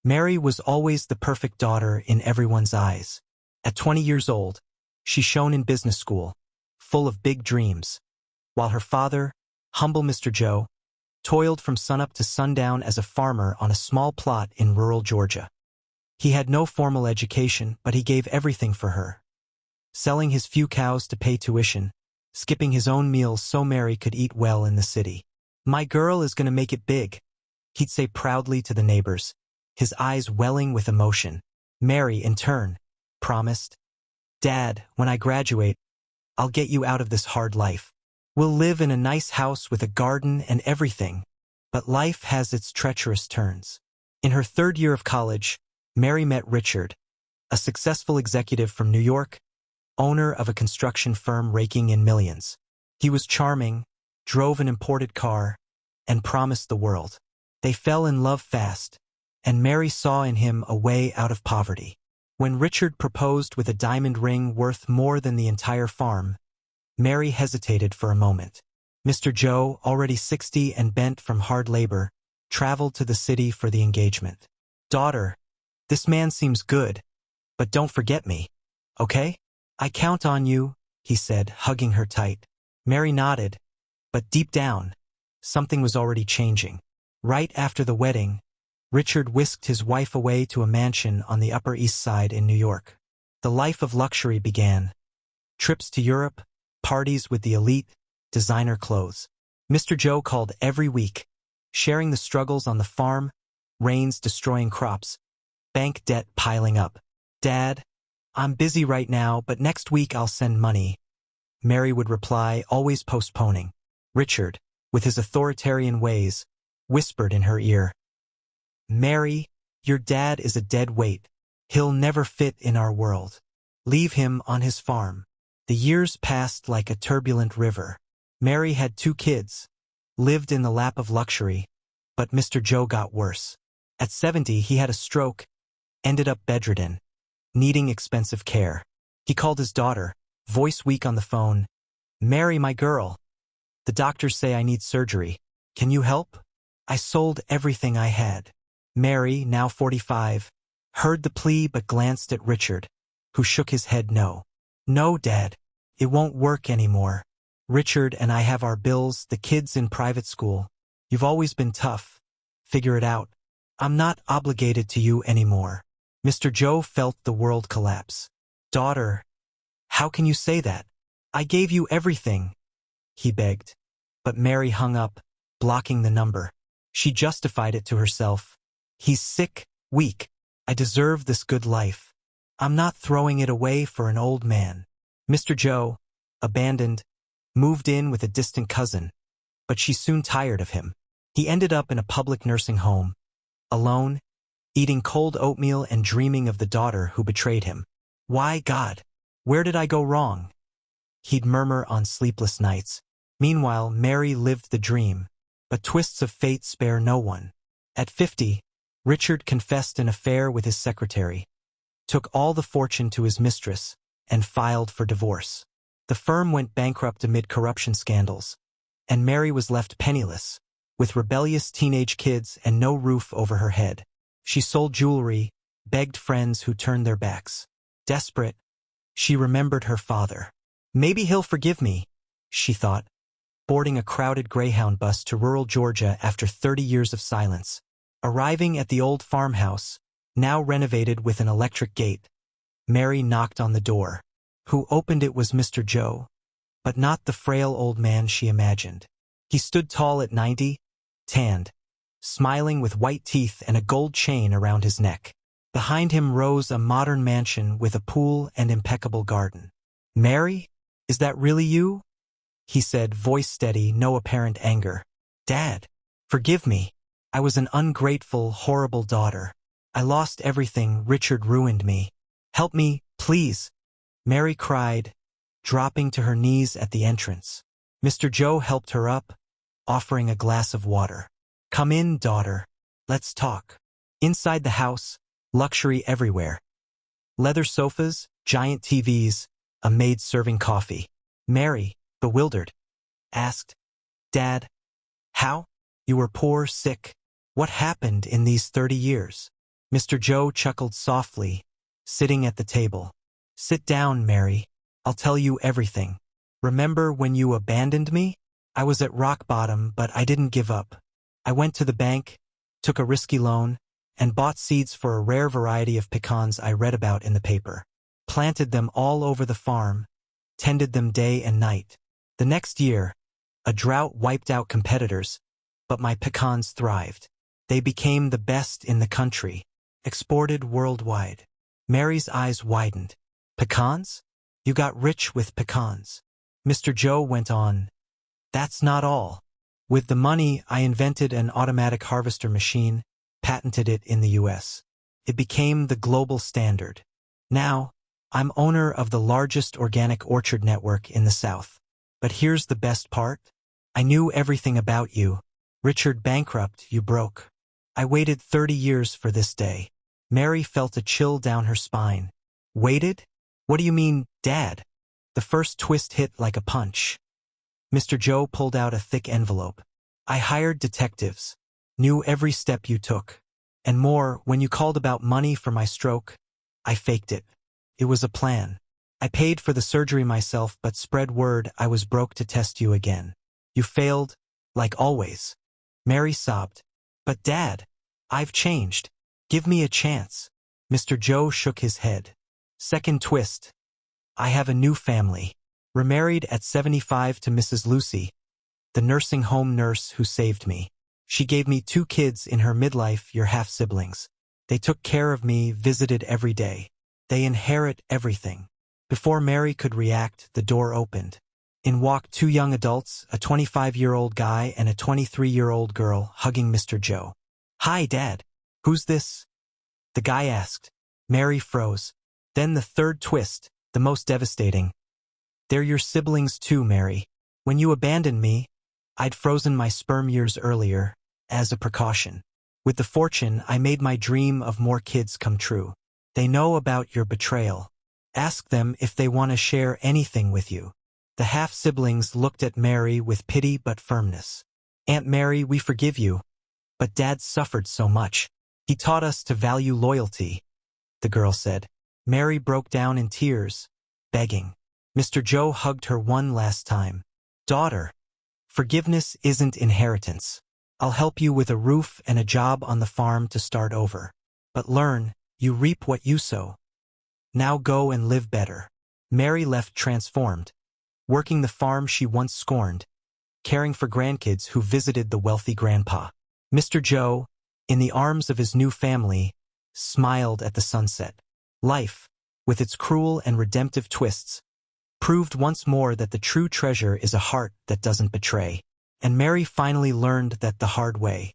Mary was always the perfect daughter in everyone's eyes. At 20 years old, she shone in business school, full of big dreams, while her father, humble Mr. Joe, toiled from sunup to sundown as a farmer on a small plot in rural Georgia. He had no formal education, but he gave everything for her, selling his few cows to pay tuition, skipping his own meals so Mary could eat well in the city. "My girl is going to make it big," he'd say proudly to the neighbors, his eyes welling with emotion. Mary, in turn, promised, "Dad, when I graduate, I'll get you out of this hard life. We'll live in a nice house with a garden and everything." But life has its treacherous turns. In her third year of college, Mary met Richard, a successful executive from New York, owner of a construction firm raking in millions. He was charming, drove an imported car, and promised the world. They fell in love fast, and Mary saw in him a way out of poverty. When Richard proposed with a diamond ring worth more than the entire farm, Mary hesitated for a moment. Mr. Joe, already 60 and bent from hard labor, traveled to the city for the engagement. "Daughter, this man seems good, but don't forget me, okay? I count on you," he said, hugging her tight. Mary nodded, but deep down, something was already changing. Right after the wedding, Richard whisked his wife away to a mansion on the Upper East Side in New York. The life of luxury began. Trips to Europe, parties with the elite, designer clothes. Mr. Joe called every week, sharing the struggles on the farm, rains destroying crops, bank debt piling up. "Dad, I'm busy right now, but next week I'll send money," Mary would reply, always postponing. Richard, with his authoritarian ways, whispered in her ear, "Mary, your dad is a dead weight. He'll never fit in our world. Leave him on his farm." The years passed like a turbulent river. Mary had 2 kids, lived in the lap of luxury, but Mr. Joe got worse. At 70, he had a stroke, ended up bedridden, needing expensive care. He called his daughter, voice weak on the phone. "Mary, my girl, the doctors say I need surgery. Can you help?" I sold everything I had. Mary, now 45, heard the plea but glanced at Richard, who shook his head no. "No, Dad, it won't work anymore. Richard and I have our bills, the kids in private school. You've always been tough. Figure it out. I'm not obligated to you anymore." Mr. Joe felt the world collapse. "Daughter, how can you say that? I gave you everything," he begged. But Mary hung up, blocking the number. She justified it to herself. "He's sick, weak. I deserve this good life. I'm not throwing it away for an old man." Mr. Joe, abandoned, moved in with a distant cousin, but she soon tired of him. He ended up in a public nursing home, alone, eating cold oatmeal and dreaming of the daughter who betrayed him. "Why, God, where did I go wrong?" he'd murmur on sleepless nights. Meanwhile, Mary lived the dream, but twists of fate spare no one. At 50, Richard confessed an affair with his secretary, took all the fortune to his mistress, and filed for divorce. The firm went bankrupt amid corruption scandals, and Mary was left penniless, with rebellious teenage kids and no roof over her head. She sold jewelry, begged friends who turned their backs. Desperate, she remembered her father. "Maybe he'll forgive me," she thought, boarding a crowded Greyhound bus to rural Georgia after 30 years of silence. Arriving at the old farmhouse, now renovated with an electric gate, Mary knocked on the door. Who opened it was Mr. Joe, but not the frail old man she imagined. He stood tall at 90, tanned, smiling with white teeth and a gold chain around his neck. Behind him rose a modern mansion with a pool and impeccable garden. "Mary, is that really you?" he said, voice steady, no apparent anger. "Dad, forgive me. I was an ungrateful, horrible daughter. I lost everything. Richard ruined me. Help me, please," Mary cried, dropping to her knees at the entrance. Mr. Joe helped her up, offering a glass of water. "Come in, daughter. Let's talk." Inside the house, luxury everywhere. Leather sofas, giant TVs, a maid serving coffee. Mary, bewildered, asked, "Dad, how? You were poor, sick. What happened in these 30 years?" Mr. Joe chuckled softly, sitting at the table. Sit down, Mary. I'll tell you everything. Remember when you abandoned me? I was at rock bottom, but I didn't give up. I went to the bank, took a risky loan, and bought seeds for a rare variety of pecans I read about in the paper. Planted them all over the farm, tended them day and night. The next year, a drought wiped out competitors, but my pecans thrived. They became the best in the country, exported worldwide. Mary's eyes widened. Pecans? You got rich with pecans. Mr. Joe went on. That's not all. With the money, I invented an automatic harvester machine, patented it in the US. It became the global standard. Now, I'm owner of the largest organic orchard network in the South. But here's the best part. I knew everything about you. Richard bankrupt, you broke. I waited 30 years for this day. Mary felt a chill down her spine. Waited? What do you mean, Dad? The first twist hit like a punch. Mr. Joe pulled out a thick envelope. I hired detectives, knew every step you took. And more, when you called about money for my stroke, I faked it. It was a plan. I paid for the surgery myself but spread word I was broke to test you again. You failed, like always. Mary sobbed. But Dad, I've changed. Give me a chance. Mr. Joe shook his head. Second twist. I have a new family. Remarried at 75 to Mrs. Lucy, the nursing home nurse who saved me. She gave me 2 kids in her midlife, your half-siblings. They took care of me, visited every day. They inherit everything. Before Mary could react, the door opened. In walked 2 young adults, a 25-year-old guy and a 23-year-old girl, hugging Mr. Joe. Hi, Dad. Who's this? The guy asked. Mary froze. Then the third twist, the most devastating. They're your siblings too, Mary. When you abandoned me, I'd frozen my sperm years earlier, as a precaution. With the fortune, I made my dream of more kids come true. They know about your betrayal. Ask them if they want to share anything with you. The half-siblings looked at Mary with pity but firmness. Aunt Mary, we forgive you. But Dad suffered so much. He taught us to value loyalty, the girl said. Mary broke down in tears, begging. Mr. Joe hugged her one last time. Daughter, forgiveness isn't inheritance. I'll help you with a roof and a job on the farm to start over. But learn, you reap what you sow. Now go and live better. Mary left transformed, working the farm she once scorned, caring for grandkids who visited the wealthy grandpa. Mr. Joe, in the arms of his new family, smiled at the sunset. Life, with its cruel and redemptive twists, proved once more that the true treasure is a heart that doesn't betray. And Mary finally learned that the hard way.